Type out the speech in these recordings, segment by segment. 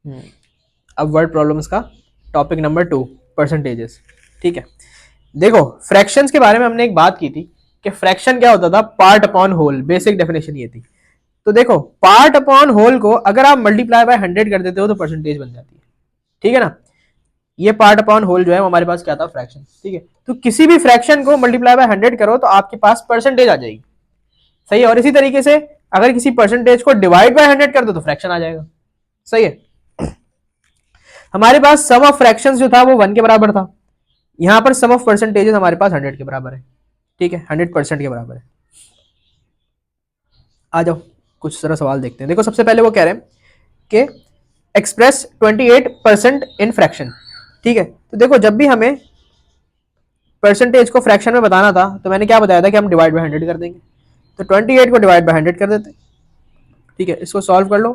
अब word problems का topic number 2, percentages. ठीक है, देखो फ्रैक्शंस के बारे में हमने एक बात की थी कि फ्रैक्शन क्या होता था, part upon whole, basic definition ये थी। तो देखो पार्ट अपॉन होल को अगर आप मल्टीप्लाई बाय 100 कर देते हो तो परसेंटेज बन जाती है। ठीक है ना, ये पार्ट अपॉन होल जो है हमारे पास क्या था, फ्रैक्शन। ठीक है, तो किसी भी फ्रैक्शन को मल्टीप्लाई बाय 100 करो तो आपके पास परसेंटेज आ जाएगी। सही है, और इसी तरीके से अगर किसी परसेंटेज को डिवाइड बाय 100 कर दो तो फ्रैक्शन आ जाएगा। सही है, हमारे पास सम ऑफ फ्रैक्शंस जो था वो 1 के बराबर था, यहां पर सम ऑफ परसेंटेजेस हमारे पास 100 के बराबर है। ठीक है, 100% के बराबर है। आ जाओ कुछ तरह सवाल देखते हैं। देखो सबसे पहले वो कह रहे हैं कि एक्सप्रेस 28% इन फ्रैक्शन। ठीक है, तो देखो जब भी हमें परसेंटेज को फ्रैक्शन में बताना था तो मैंने क्या बताया था कि हम डिवाइड बाय 100 कर देंगे, तो 28 को डिवाइड बाय 100 कर देते। ठीक है, इसको सॉल्व कर लो,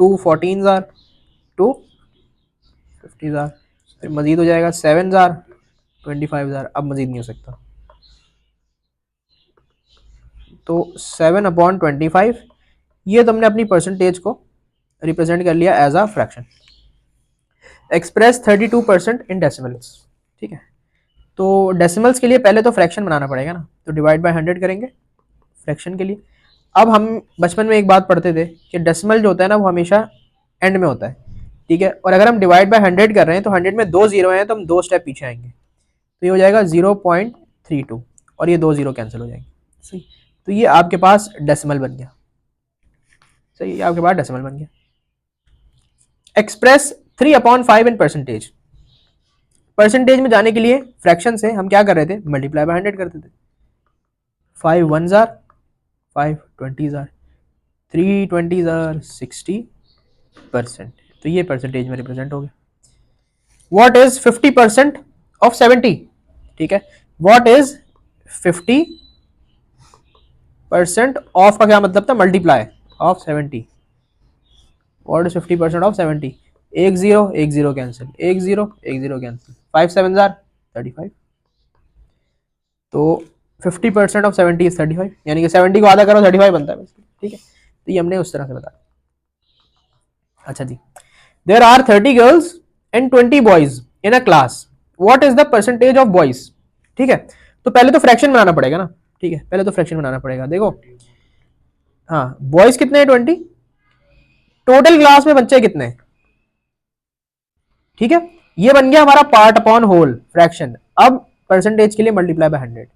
2 14 जार, 2 50 जार, फिर मजीद हो जाएगा 7 जार, 25 जार, अब मजीद नहीं हो सकता। तो 7/25 ये तुमने अपनी परसेंटेज को रिप्रेजेंट कर लिया as a fraction. Express 32% in decimals. ठीक है, तो डेसिमल्स के लिए पहले तो फ्रैक्शन बनाना पड़ेगा ना, तो डिवाइड बाय 100 करेंगे फ्रैक्शन के लिए। अब हम बचपन में एक बात पढ़ते थे कि डेसिमल जो होता है ना वो हमेशा एंड में होता है। ठीक है, और अगर हम डिवाइड बाय 100 कर रहे हैं तो 100 में 2 जीरो हैं तो हम 2 स्टेप पीछे आएंगे, तो ये हो जाएगा 0.32 और ये 2 जीरो कैंसिल हो जाएंगे। सही, तो ये आपके पास डेसिमल बन गया। सही, ये आपके पास डेसिमल बन गया। Express 3/5 in percentage. परसेंटेज में जाने के लिए फ्रैक्शन से हम क्या कर रहे थे, मल्टीप्लाई बाय 100 करते थे। 5 1 जार, 5 20 जार, 3 20 जार 60%, तो ये परसेंटेज में रिप्रेजेंट हो गया। What is 50% of 70? ठीक है, व्हाट इज 50% ऑफ का क्या मतलब था, multiply of 70। What is 50% of 70? एक जीरो कैंसिल, एक जीरो कैंसिल, 5 7 जार 35। तो 50% ऑफ 70 इज 35, यानी कि 70 को आधा करो 35 बनता है। ठीक है, तो ये हमने उस तरह से बताया। अच्छा जी, there are 30 girls and 20 boys in a class, what is the percentage of boys? ठीक है, तो पहले तो फ्रैक्शन बनाना पड़ेगा ना। ठीक है, पहले तो फ्रैक्शन बनाना पड़ेगा। देखो हाँ, बॉयज कितने हैं, 20, टोटल क्लास में बच्चे कितने हैं? ठीक है, ये बन गया हमारा पार्ट अपॉन होल फ्रैक्शन। अब परसेंटेज के लिए मल्टीप्लाई बाय 100,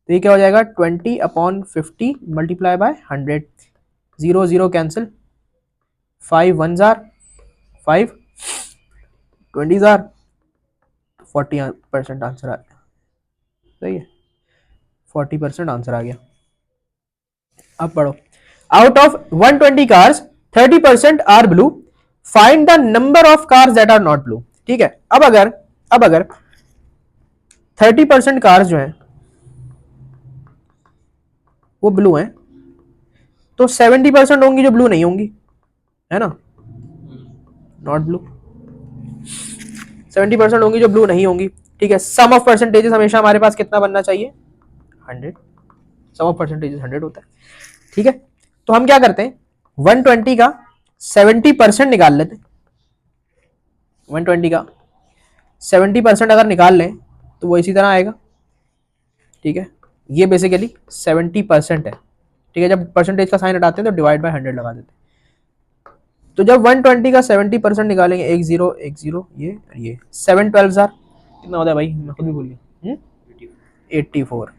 तो ये क्या हो जाएगा, 20/50 multiply by 100, zero zero cancel, 5 1 जार, 5 20 जार, 40% आंसर आ गया। सही है, 40% आंसर आ गया। अब पढ़ो, out of 120 cars 30% are blue, find the number of cars that are not blue. ठीक है, अब अगर 30% कार्स जो हैं वो ब्लू हैं तो 70% होंगी जो ब्लू नहीं होंगी, है ना, नॉट ब्लू। 70% होंगी जो ब्लू नहीं होंगी। ठीक है, सम ऑफ परसेंटेजेस हमेशा हमारे पास कितना बनना चाहिए, 100। सम ऑफ परसेंटेजेस 100 होता है। ठीक है, तो हम क्या करते हैं, 120 का 70% निकाल लेते हैं। 120 का 70% अगर निकाल लें तो वो इसी तरह आएगा। ठीक है, ये बेसिकली 70% है। ठीक है, जब परसेंटेज का साइन हटाते हैं तो डिवाइड बाय 100 लगा देते हैं। तो जब 120 का 70% निकालेंगे, एक जीरो ये 7 12 जार कितना होता है भाई, मैं खुद भी भूल गया, 84।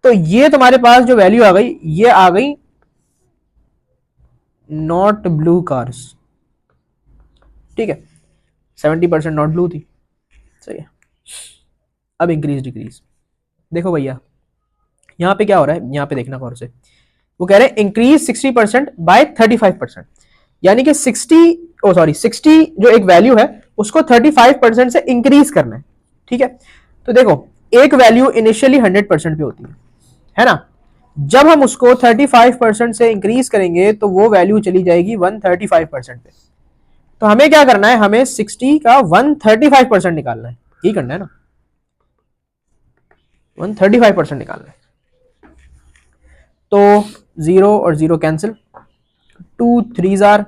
तो ये तुम्हारे पास जो वैल्यू आ गई, ये आ गई नॉट ब्लू कार्स। ठीक है, 70% नॉट ब्लू थी। सही है, अब इंक्रीज डिक्रीज। देखो भैया यहाँ पे क्या हो रहा है, यहाँ पे देखना गौर से, वो कह रहे हैं इंक्रीज 60% बाय 35%, यानी कि 60 जो एक वैल्यू है उसको 35% से इंक्रीज करना है। ठीक है, तो देखो एक वैल्यू इनिशियली 100% पे होती है ना, जब हम उसको 35% से इंक्रीज करेंगे तो वो वैल्यू चली जाएगी 135% पे। तो हमें क्या करना है, हमें 60 का 135% निकालना है, यही करना है ना, 135% निकालना है। तो जीरो और zero cancel, 2 3 jar,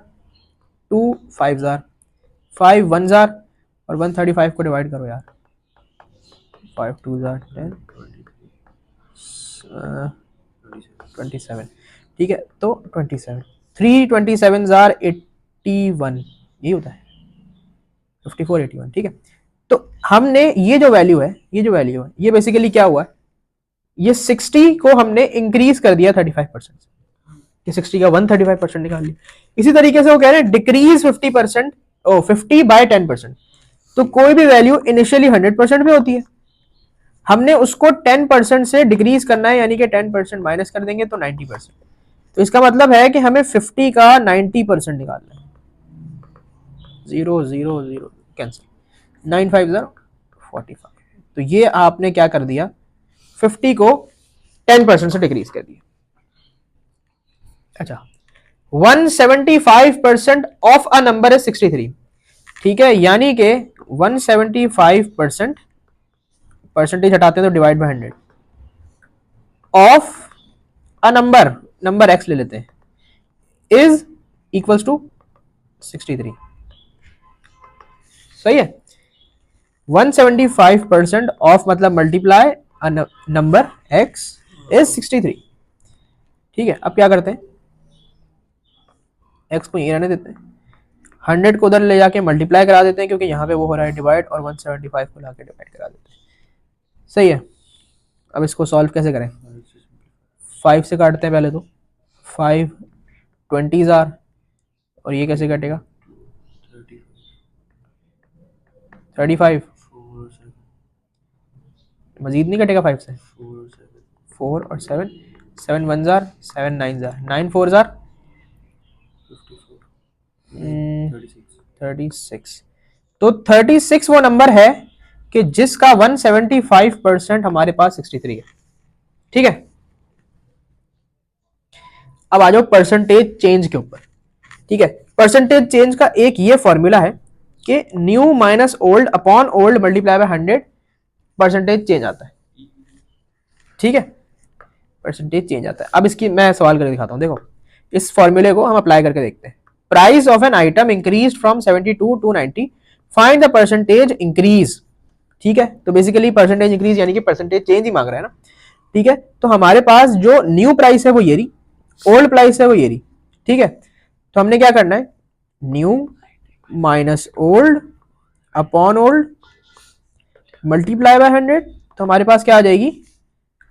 2 5 jar, 5 1 jar और 135 को डिवाइड करो यार, 5 2 जार 10 27, ठीक है। तो 27 327 जार 81, ये होता है 54 81, ठीक है। तो हमने ये जो वैल्यू है ये बेसिकली क्या हुआ है, ये 60 को हमने इंक्रीज कर दिया 35%, कि 60 का 135% निकाल लिया। इसी तरीके से वो कह रहे हैं डिक्रीज 50%, 50 बाय 10%। तो कोई भी वैल्यू इनिशियली 100% में होती है, हमने उसको 10% से डिक्रीज करना है, यानी कि 10% माइनस कर देंगे तो 90%। तो इसका मतलब है कि हमें 50 का 90% निकालना है। 0 0 0 कैंसिल, 9 5 0 45। तो ये आपने क्या कर दिया, 50 को 10% से डिक्रीज कर दिया। अच्छा, 175% ऑफ अ नंबर है 63, ठीक है, यानी कि 175% परसेंटेज हटाते हैं तो divide by 100 of a number x ले लेते हैं, इज इक्वल्स टू 63। सही है, 175% ऑफ मतलब मल्टीप्लाई नंबर x इज 63, ठीक है। अब क्या करते हैं, x को ये रहने देते हैं, 100 को उधर ले जाके मल्टीप्लाई करा देते हैं, क्योंकि यहाँ पे वो हो रहा है डिवाइड, और 175 को लाके डिवाइड करा देते हैं। सही है, अब इसको सॉल्व कैसे करें, 5 से काटते हैं पहले तो, 5 20 जार, और ये कैसे कटेगा 35, मजीद नहीं कटेगा 5 से, 4 और 7, 7 1 जार, 7 9 जार, 9 4 जार 36। तो 36 वो नंबर है कि जिसका 175% हमारे पास 63 है, ठीक है। अब आ जाओ परसेंटेज चेंज के ऊपर, ठीक है। परसेंटेज चेंज का एक ये फॉर्मूला है कि new minus old upon old multiply by 100, percentage change आता है, ठीक है, परसेंटेज चेंज आता है। अब इसकी मैं सवाल करके दिखाता हूं, देखो इस फॉर्मूले को हम अप्लाई करके देखते हैं। Price of an item increase from 72 to 90, find the percentage increase, ठीक है। तो बेसिकली परसेंटेज इंक्रीज यानी कि परसेंटेज चेंज ही मांग रहा है ना, ठीक है। तो हमारे पास जो न्यू प्राइस है वो ये रही, ओल्ड प्राइस है वो ये रही, ठीक है। तो हमने क्या करना है, new minus old upon old multiply by 100, तो हमारे पास क्या आ जाएगी,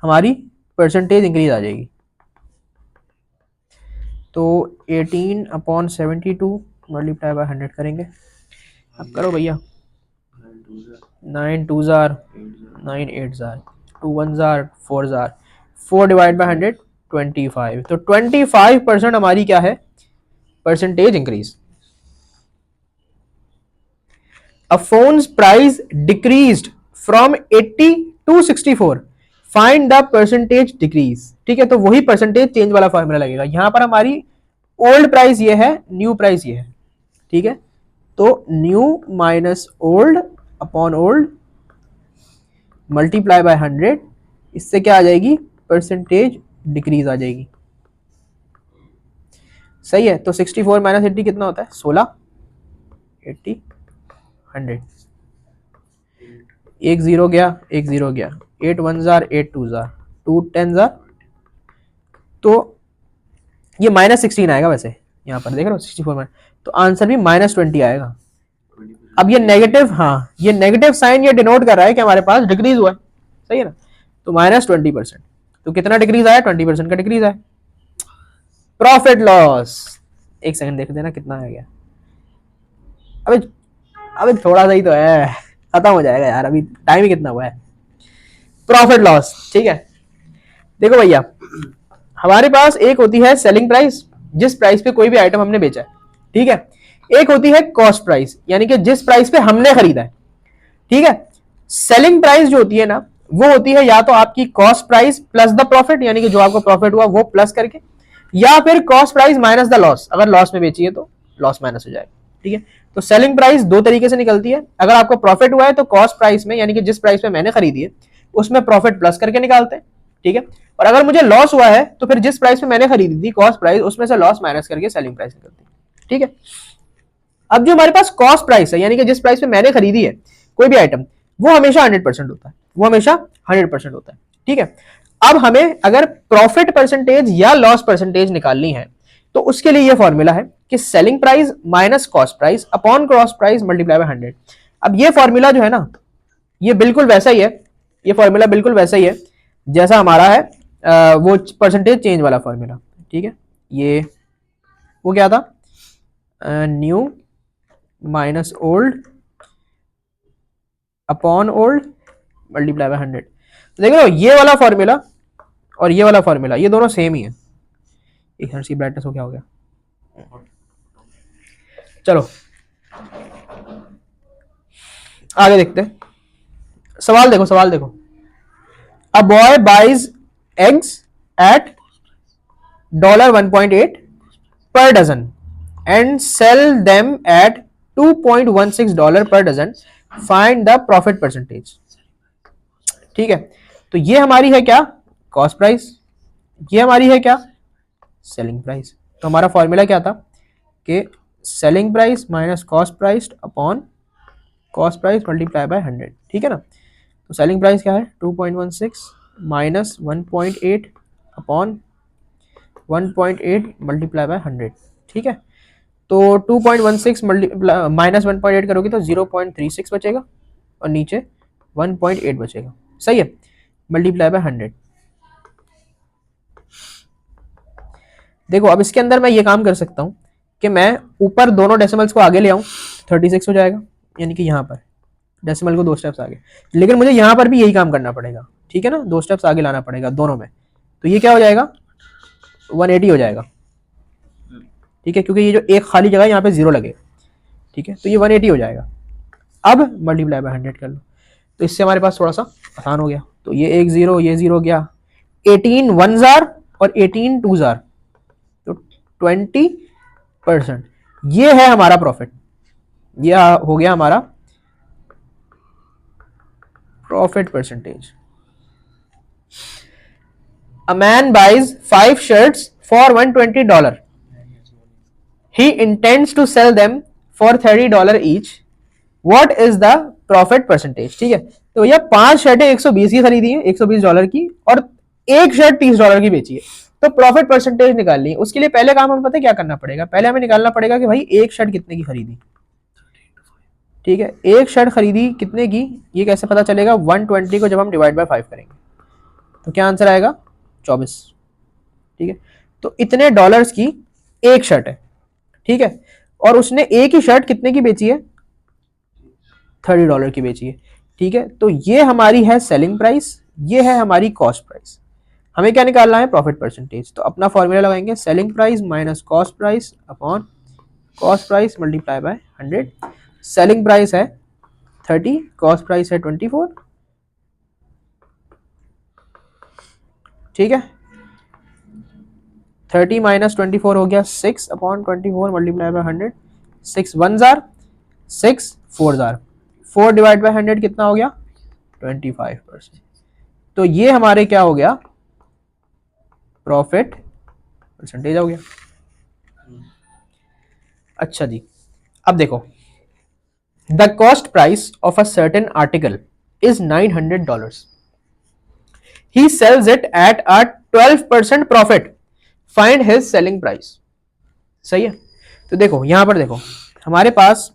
हमारी परसेंटेज इंक्रीज आ जाएगी। तो 18 अपॉन 72 मल्टीप्लाई बाय 100 करेंगे, अब करो भैया, 9 2 jar, 9 8 jar, 2 1 jar, 4 jar, 4 divide by 100 25। तो 25% हमारी क्या है, percentage increase. A phone's price decreased from 80 to 64, find the percentage decrease, ठीक है। तो वही परसेंटेज चेंज वाला फॉर्मूला लगेगा। यहां पर हमारी ओल्ड प्राइस ये है, न्यू प्राइस ये है, ठीक है। तो new minus old upon old multiply by 100, इससे क्या आ जाएगी, परसेंटेज डिक्रीज आ जाएगी। सही है, तो 64 माइनस 80 कितना होता है, 16, 80 100, एक जीरो गया, एक जीरो गया, 8 1 जार, 8 2 जार, 2 10 जार, तो ये -16 आएगा। वैसे यहाँ पर देख रहे हो 64 में, तो आंसर भी -20 आएगा। अब ये नेगेटिव, हाँ ये नेगेटिव साइन ये डिनोट कर रहा है कि हमारे पास डिक्रीज हुआ है, सही है ना। तो -20%, तो कितना डिक्रीज आया, 20% का डिक्रीज आया। प्रॉफिट लॉस, एक सेकंड देख देना कितना आ गया, अबे अबे थोड़ा सा ही तो है, खत्म हो जाएगा यार, अभी टाइम ही कितना हुआ है। प्रॉफिट लॉस, ठीक है। देखो भैया, हमारे पास एक होती है सेलिंग प्राइस, जिस प्राइस पे कोई भी आइटम हमने बेचा है, ठीक है। एक होती है कॉस्ट प्राइस, यानी कि जिस प्राइस पे हमने खरीदा है, ठीक है। सेलिंग प्राइस जो होती है ना, वो होती है या तो आपकी cost price plus the profit, यानी कि जो आपको प्रॉफिट हुआ वो प्लस करके, या फिर cost price minus the loss, अगर लॉस में बेची है तो लॉस माइनस हो जाएगा, ठीक है। तो सेलिंग प्राइस दो तरीके से निकलती है, अगर आपको प्रॉफिट हुआ है तो कॉस्ट प्राइस में, यानी कि जिस प्राइस पे मैंने खरीदी है उसमें प्रॉफिट प्लस करके निकालते हैं, ठीक है। और अगर मुझे लॉस हुआ है तो फिर जिस प्राइस पे मैंने खरीदी थी कॉस्ट प्राइस, उसमें से लॉस माइनस करके सेलिंग प्राइस निकलती है, ठीक है। अब जो हमारे पास कॉस्ट प्राइस है, यानी कि जिस प्राइस पे मैंने खरीदी है कोई भी आइटम, वो हमेशा 100% होता है, वो हमेशा 100% होता है। ठीक है, अब हमें अगर प्रॉफिट परसेंटेज या लॉस परसेंटेज निकालनी है तो उसके लिए ये फॉर्मूला है कि selling price minus cost price upon cost price multiply by 100। अब ये फॉर्मूला जो है ना, ये बिल्कुल वैसा ही है, ये फॉर्मूला बिल्कुल वैसा ही है जैसा हमारा है वो परसेंटेज चेंज वाला फॉर्मूला। ठीक है, ये वो क्या था, new minus old upon old multiply by 100। देख लो ये वाला फॉर्मूला और ये वाला फॉर्मूला ये दोनों सेम ही है। एक हर्षी ब्राइटनेस हो क्या हो गया, चलो आगे देखते हैं। सवाल देखो, सवाल देखो। A boy buys eggs at $1.8 per dozen and sell them at $2.16 per dozen. Find the profit percentage. ठीक है, तो ये हमारी है क्या, कॉस्ट प्राइस, ये हमारी है क्या, सेलिंग प्राइस। तो हमारा फॉर्मूला क्या था कि selling price minus cost price upon cost price multiply by 100। ठीक है ना, तो सेलिंग प्राइस क्या है 2.16 माइनस 1.8 अपॉन 1.8 मल्टीप्लाई बाय 100। ठीक है, तो 2.16 माइनस 1.8 करोगे तो 0.36 बचेगा और नीचे 1.8 बचेगा। सही है, मल्टीप्लाई बाय 100। देखो अब इसके अंदर मैं ये काम कर सकता हूं कि मैं ऊपर दोनों डेसिमल्स को आगे ले आऊं, 36 हो जाएगा, यानी कि यहां पर डेसिमल को 2 स्टेप्स आगे, लेकिन मुझे यहां पर भी यही काम करना पड़ेगा। ठीक है ना, 2 स्टेप्स आगे लाना पड़ेगा दोनों में, तो ये क्या हो जाएगा 180 हो जाएगा। ठीक है, क्योंकि ये जो एक खाली जगह यहाँ पे 0 लगे। ठीक है, तो ये 180 हो जाएगा। अब मल्टीप्लाई बाय 100 कर लो, तो इससे हमारे पास थोड़ा सा आसान हो गया। तो ये एक 0 ये 0 गया, 18 1 जार और 18 2 जार, तो 20%। ये है हमारा प्रॉफिट, ये हो गया हमारा profit percentage. A man buys 5 shirts for $120. He intends to sell them for $30 each. What is the profit percentage? ठीक है, तो भैया 5 शर्टें 120 की खरीदी है, $120 की, और एक शर्ट $30 की बेची है, तो प्रॉफिट परसेंटेज निकालनी है। उसके लिए पहले काम हमें पता है क्या करना पड़ेगा, पहले हमें निकालना पड़ेगा कि भाई एक शर्ट कितने की खरीदी। ठीक है, एक शर्ट खरीदी कितने की, ये कैसे पता चलेगा, 120 को जब हम डिवाइड बाय 5 करेंगे तो क्या आंसर आएगा 24। ठीक है, तो इतने डॉलर्स की एक शर्ट है। ठीक है, और उसने एक ही शर्ट कितने की बेची है, $30 की बेची है। ठीक है, तो ये हमारी है सेलिंग प्राइस, ये है हमारी कॉस्ट प्राइस। हमें क्या निकालना है, प्रॉफिट परसेंटेज। तो अपना फॉर्मूला लगाएंगे, selling price minus cost price upon cost price multiply by 100। Selling price है 30, कॉस्ट प्राइस है 24। ठीक है, 30 माइनस 24 हो गया 6 upon 24 multiply by 100। 6 1 jar, 6 4 jar, 4 divide by 100 कितना हो गया 25%। तो ये हमारे क्या हो गया, प्रॉफिट परसेंटेज हो गया। अच्छा जी, अब देखो, the cost price of a certain article is $900. He sells it at a 12% profit. Find his selling price. सही है, तो देखो यहां पर देखो हमारे पास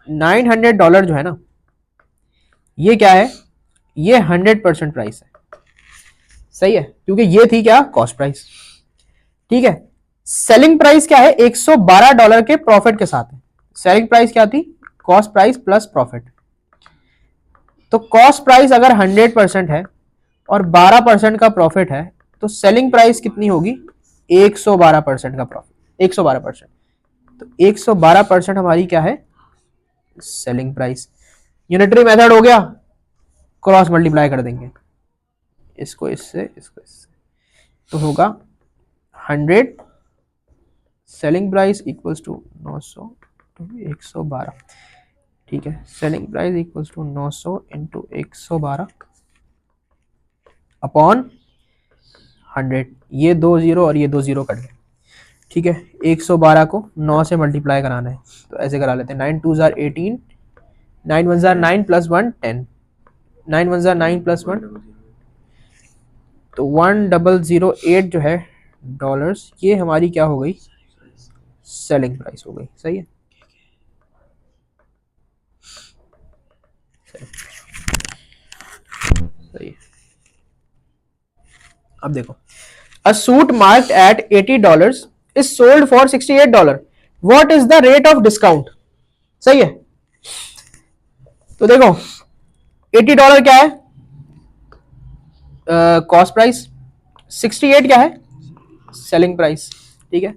$900 जो है ना, ये क्या है, ये 100% प्राइस है। सही है, क्योंकि ये थी क्या, कॉस्ट प्राइस। ठीक है, सेलिंग प्राइस क्या है, $112 के प्रॉफिट के साथ है। सेलिंग प्राइस क्या थी, कॉस्ट प्राइस प्लस प्रॉफिट। तो कॉस्ट प्राइस अगर 100% है और 12% का प्रॉफिट है, तो सेलिंग प्राइस कितनी होगी, 112% का प्रॉफिट, 112%। तो 112% हमारी क्या है, सेलिंग प्राइस। यूनिटरी मेथड हो गया, क्रॉस मल्टीप्लाई कर देंगे, इसको इससे इसको इससे, तो होगा 100 selling price equals to 900 to 112। ठीक है, selling price equals to 900 into 112 upon 100। ये 2 0 और ये 2 0 कट गए। ठीक है, 112 को 9 से मल्टीप्लाई कराना है, तो ऐसे करा लेते हैं, 9 2 jar 18, 9 1 jar 9 plus 1 10, 9 1 jar 9 plus 1, तो 1008 जो है डॉलर्स, ये हमारी क्या हो गई, सेलिंग प्राइस हो गई। सही है, सही है। अब देखो, a suit marked at $80 is sold for $68, what is the rate of discount. सही है, तो देखो $80 क्या है, कॉस्ट प्राइस, 68 क्या है, सेलिंग प्राइस। ठीक है,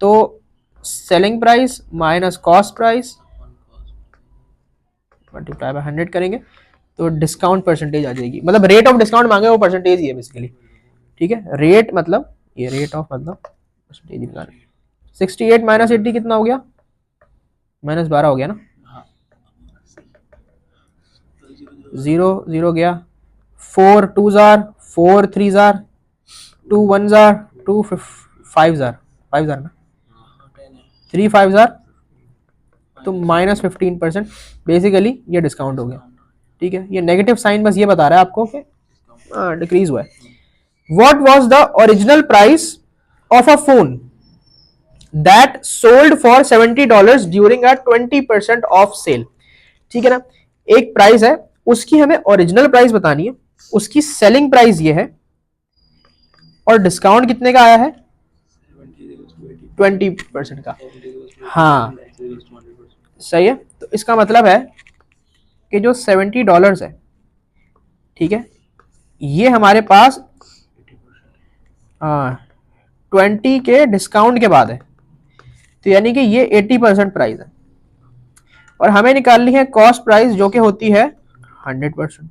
तो selling price minus cost price multiply by 100 करेंगे, तो डिस्काउंट परसेंटेज आ जाएगी, मतलब रेट ऑफ डिस्काउंट मांगे वो परसेंटेज ही है बेसिकली। ठीक है, रेट मतलब ये रेट ऑफ मतलब परसेंटेज निकालना। 68 माइनस 80 कितना हो गया, -12 हो गया ना, 0 0 गया, 4 2 jar, 4 3 jar, 2 1 jar, 2 5 jar, 5 jar ना, 3 5 जार, तो -15%, बेसिकली ये डिस्काउंट हो गया। ठीक है, ये नेगेटिव साइन बस ये बता रहा है आपको कि डिक्रीज हुआ है। What was the original price of a phone that sold for $70 during a 20% off sale। ठीक है ना, एक प्राइस है, उसकी हमें ओरिजिनल प्राइस बतानी है, उसकी सेलिंग प्राइस ये है, और डिस्काउंट कितने का आया है, 20% का। हाँ सही है, तो इसका मतलब है कि जो $70 है, ठीक है, ये हमारे पास 20 के डिस्काउंट के बाद है, तो यानी कि ये 80% प्राइस है, और हमें निकालनी है कॉस्ट प्राइस जो कि होती है 100%।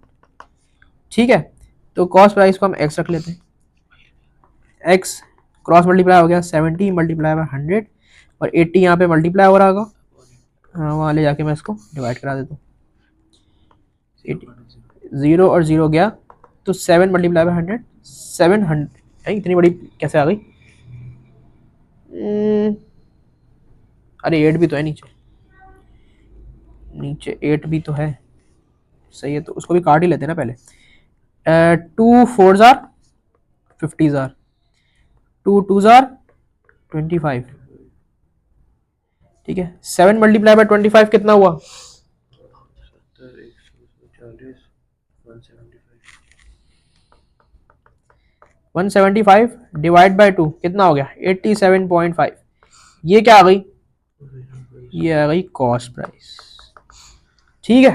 ठीक है, तो कॉस्ट प्राइस को हम x रख लेते हैं, x क्रॉस मल्टीप्लाई हो गया 70 मल्टीप्लाई बाय 100, और 80 यहाँ पे मल्टीप्लाई हो रहा होगा, हाँ वहाँ ले जाके मैं इसको डिवाइड करा देता हूँ, 0 और 0 गया, तो 7 मल्टीप्लाई बाय 100, 700, इतनी बड़ी कैसे आ गई, अरे 8 भी तो है नीचे, नीचे 8 भी तो है। सही है, तो उसको भी काट ही लेते हैं ना पहले, 2 4 जार 50 जार, 2 2 जार 25। ठीक है, 7 मल्टीप्लाई बाय 25 कितना हुआ, 175 डिवाइड बाय 2 कितना हो गया, 87.5। ये क्या आ गई, ये आ गई कॉस्ट प्राइस। ठीक है,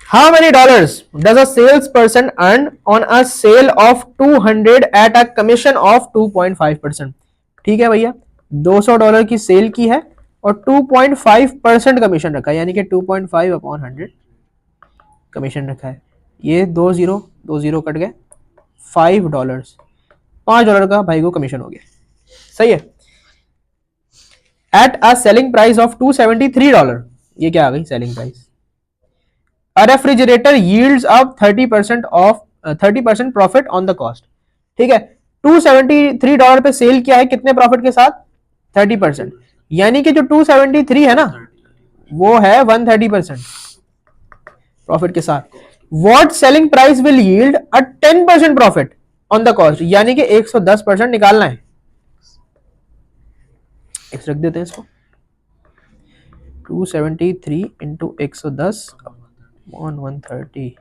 how many dollars does a sales person earn on a sale of 200 at a commission of 2.5%। ठीक है भैया, $200 की सेल की है और 2.5% कमीशन रखा है, यानी कि 2.5 अपॉन 100 कमीशन रखा है। ये 2 जीरो कट गए, $5, $5 का भाई को कमीशन हो गया। सही है, at a selling price of $273, ये क्या आ गई selling price. A refrigerator yields up 30% profit on the cost. ठीक है, $273 पे सेल किया है, कितने प्रॉफिट के साथ, 30%, यानी कि जो 273 है ना, वो है 130% प्रॉफिट के साथ। What selling price will yield a 10% profit on the cost, यानी कि 110% निकालना है, एक्स रख देते हैं इसको, 273 इंटू 110 ऑन 130,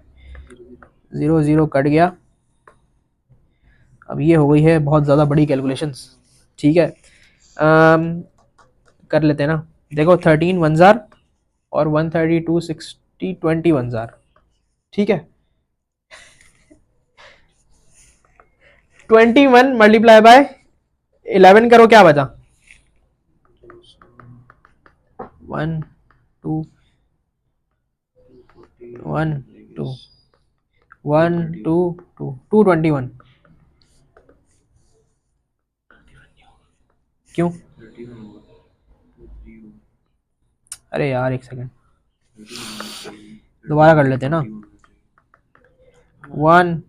0 0 कट गया। अब ये हो गई है बहुत ज़्यादा बड़ी कैलकुलेशंस। ठीक है, कर लेते हैं ना, देखो 13 1 जार और 132 60 21 जार। ठीक है, 21 मल्टीप्लाई बाय 11 करो, क्या बचा, 1 2 1 2 1 2 2 221। क्यों, अरे यार एक सेकंड, दोबारा कर लेते हैं ना, 1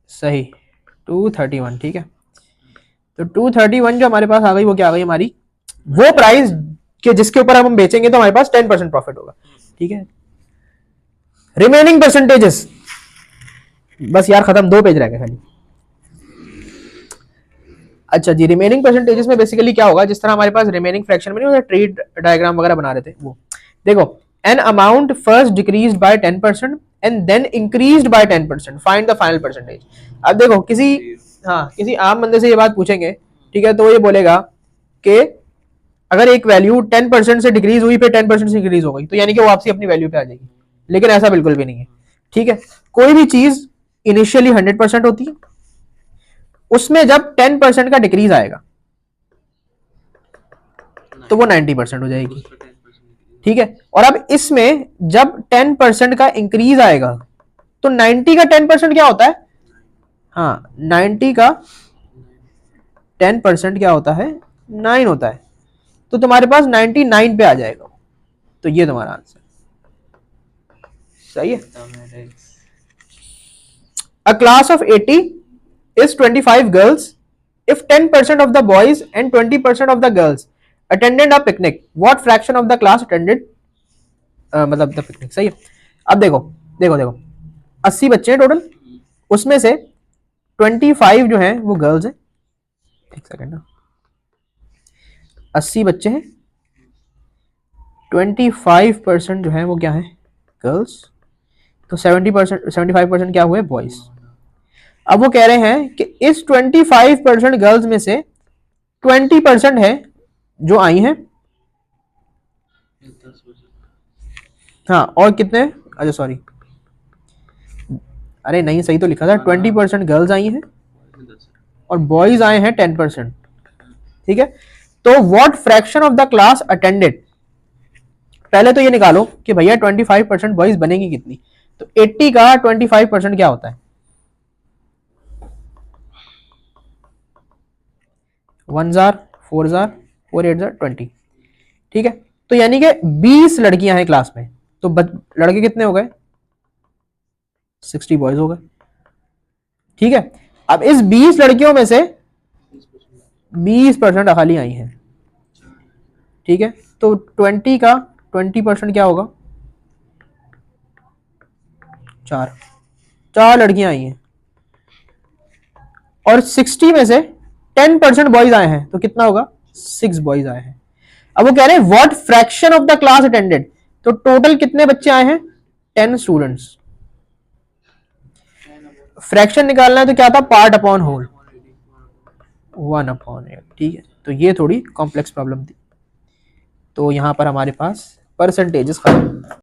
सही 231, ठीक है। तो 231 जो हमारे पास आ गई वो क्या आ गई हमारी, वो प्राइस के जिसके ऊपर हम बेचेंगे तो हमारे पास 10% प्रॉफिट होगा, ठीक है। रिमेनिंग परसेंटेजेस, बस यार खत्म, 2 पेज रह गए खाली। अच्छा जी, रिमेनिंग परसेंटेजेस में बेसिकली क्या होगा, जिस तरह हमारे पास रिमेनिंग फ्रैक्शन में नहीं ट्री डायग्राम वगैरह बना रहे थे, वो देखो, an amount first decreased by 10% and then increased by 10%, find the final percentage. अब देखो किसी, हाँ किसी आम बंदे से ये बात पूछेंगे, ठीक है, तो ये बोलेगा कि अगर एक वैल्यू 10% से डिक्रीज हुई फिर 10% से इंक्रीज हो गई तो यानी कि वो वापसी अपनी वैल्यू पे आ जाएगी, लेकिन ऐसा बिल्कुल भी नहीं है, ठीक है। कोई भी चीज इनिशियली 100% होती है, उसमें जब 10% का डिक्रीज आएगा तो वो 90% हो जाएगी, ठीक है। और अब इसमें जब 10% का इंक्रीज आएगा तो 90 का 10% क्या होता है, हाँ 90 का 10% क्या होता है, 9 होता है, तो तुम्हारे पास 99 पे आ जाएगा, तो ये तुम्हारा आंसर सही है। A class of 80 is 25 girls. If 10% of the boys and 20% of the girls attended a picnic, what fraction of the class attended मतलब द पिकनिक, सही है। अब देखो देखो देखो 80 बच्चे हैं टोटल, उसमें से 25 जो हैं वो गर्ल्स हैं, एक सेकंड ना, 80 बच्चे हैं, 25% जो है वो क्या है, गर्ल्स, तो 70%, 75% क्या हुए, बॉयज। अब वो कह रहे हैं कि इस 25% गर्ल्स में से 20% है जो आई हैं, हाँ और कितने, अच्छा सॉरी, अरे नहीं सही तो लिखा था, 20% गर्ल्स आई हैं और बॉयज आए हैं 10%, ठीक है। तो what fraction of the class attended, पहले तो ये निकालो कि भैया 25% बॉयज बनेगी कितनी, तो 80 का 25% क्या होता है, 1 जार 4 जार 4 8 जार 20, ठीक है। तो यानी कि 20 लड़कियां हैं क्लास में, तो लड़के कितने हो गए, 60 बॉयज हो गए, ठीक है। अब इस 20 लड़कियों में से 20% खाली आई हैं, ठीक है, तो 20 का 20% क्या होगा, 4 लड़कियां आई हैं, और 60 में से 10% बॉयज आए हैं, तो कितना होगा, 6 बॉयज आए हैं। अब वो कह रहे हैं what fraction of the class attended, तो टोटल कितने बच्चे आए हैं, 10 स्टूडेंट्स। फ्रैक्शन निकालना है तो क्या था, पार्ट अपॉन होल, 1/8, ठीक है। तो ये थोड़ी कॉम्प्लेक्स प्रॉब्लम थी, तो यहां पर हमारे पास परसेंटेजेस खत्म।